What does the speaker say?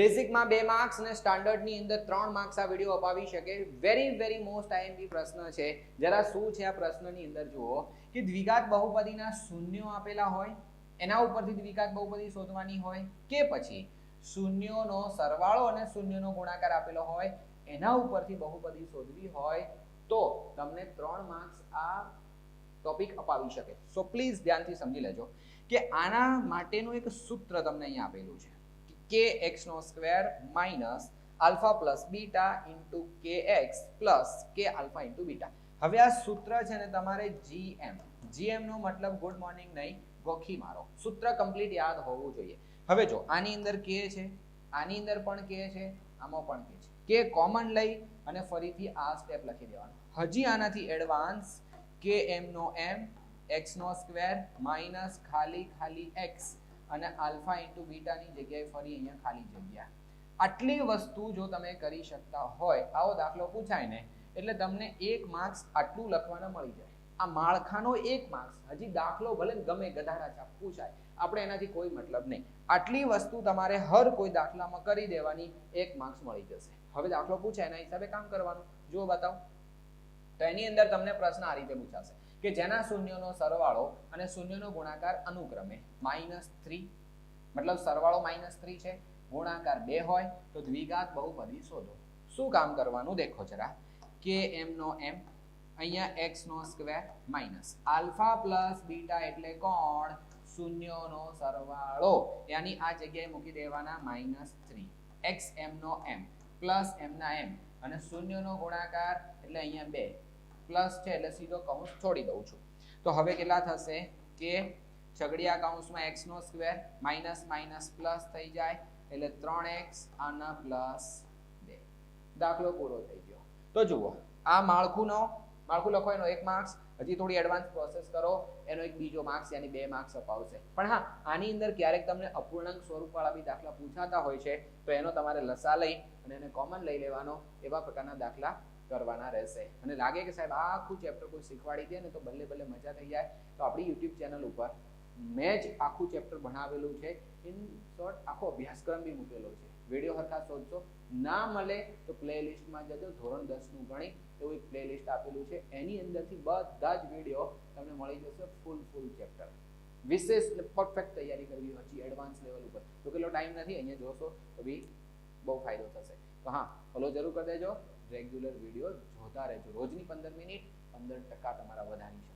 બેઝિકમાં 2 marks અને સ્ટાન્ડર્ડની અંદર 3 marks આ વિડિયો અપાવી શકે. વેરી મોસ્ટ આઈએમપી પ્રશ્ન છે. જરા શું છે આ પ્રશ્નની અંદર જુઓ કે દ્વિઘાત બહુપદીના શૂન્યો આપેલા હોય, એના ઉપરથી દ્વિઘાત બહુપદી શોધવાની હોય, કે પછી શૂન્યોનો સરવાળો અને શૂન્યનો ગુણાકાર આપેલો હોય, એના ઉપરથી બહુપદી શોધવી હોય તો તમને 3 માર્ક્સ આ ટોપિક અપાવી શકે. સો પ્લીઝ ધ્યાનથી સમજી લેજો કે આના માટેનું એક સૂત્ર તમને અહીંયા આપેલું છે kx² minus alpha plus beta into kx plus k alpha into beta. હવે આ સૂત્ર છે ને તમારે GM નો મતલબ ગુડ મોર્નિંગ નહીં, ગોખી મારો. સૂત્ર કમ્પ્લીટ યાદ હોવું જોઈએ. હવે જો આની અંદર k છે, આની અંદર પણ k છે, આમાં પણ k છે. k કોમન લઈ અને ફરીથી આ સ્ટેપ લખી દેવાનો. હજી આનાથી એડવાન્સ km નો m x² માઇનસ ખાલી x અને આલ્ફા ઇન્ટુ બીટાની જગ્યાએ ફરી અહીંયા ખાલી જગ્યા. આટલી વસ્તુ જો તમે કરી શકતા હોય, આવો દાખલો પૂછાય ને એટલે તમને 1 માર્ક્સ આટલું લખવાના મળી જાય. આ માળખાનો 1 માર્ક્સ. હજી દાખલો ભલે ગમે ગધાડા છાપ પૂછાય, આપણે એનાથી કોઈ મતલબ નહીં. આટલી વસ્તુ તમારે હર કોઈ દાખલામાં કરી દેવાની, 1 માર્ક્સ મળી જશે. હવે દાખલો પૂછાય એના હિસાબે કામ કરવાનું. જુઓ બતાવો તો એની અંદર તમને પ્રશ્ન આ રીતે પૂછાશે કે જેના શૂન્યનો સરવાળો અને શૂન્યનો ગુણાકાર અનુક્રમે -3, મતલબ સરવાળો -3 છે, ગુણાકાર 2 હોય તો દ્વિઘાત બહુપદી શોધો. શું કામ કરવાનું દેખો જરા. km નો m અહીંયા x² minus alpha plus beta એટલે કોણ? શૂન્યનો સરવાળો, યાની આ જગ્યાએ મૂકી દેવાના -3. xm નો m પ્લસ m ના m અને શૂન્યનો ગુણાકાર એટલે અહીંયા 2 પ્લસ છે એટલે સીધો કૌંસ છોડી દઉં છું. તો હવે કેટલા થશે કે છગડીયા કૌંસમાં x² માઇનસ માઇનસ પ્લસ થઈ જાય એટલે 3x આના પ્લસ 2. દાખલો પૂરો થઈ ગયો. તો જુઓ આ માળખું લખો, એનો 1 માર્ક્સ. હજી થોડી એડવાન્સ પ્રોસેસ કરો, એનો એક બીજો માર્ક્સ યાની 2 માર્ક્સ અપાવશે. પણ હા, આની અંદર ક્યારેક તમને અપૂર્ણાંક સ્વરૂપવાળા બી દાખલા પૂછાતા હોય છે તો એનો તમારે લસા લઈ અને એને કોમન લઈ લેવાનો, એવા પ્રકારના દાખલા કરવાના રહેશે. અને લાગે કે સાહેબ આ આખું ચેપ્ટર કોઈ શીખવાડી દે ને તો બલ્લે મજા થઈ જાય, તો આપણી યુટ્યુબ ચેનલ ઉપર મેં જ આખું ચેપ્ટર ભણાવેલું છે. ઇન શોર્ટ આખો અભ્યાસક્રમ બી મૂકેલો છે. વિડીયો હરખા શોધશો, ના મળે તો પ્લેલિસ્ટમાં જજો. ધોરણ 10 નું ગણિત એવું એક પ્લેલિસ્ટ આપેલું છે, એની અંદરથી બધા જ વિડીયો તમને મળી જશે. ફૂલ ચેપ્ટર વિશેષ પરફેક્ટ તૈયારી કરવી હજી એડવાન્સ લેવલ ઉપર તો કેટલો ટાઈમ નથી, અહીંયા જોશો તો બી બહુ ફાયદો થશે. તો હા, ફોલો જરૂર કરી દેજો. રેગ્યુલર વિડીયો જોતા રહેજો. રોજની 15 મિનિટ 15% તમારા વધારી છે.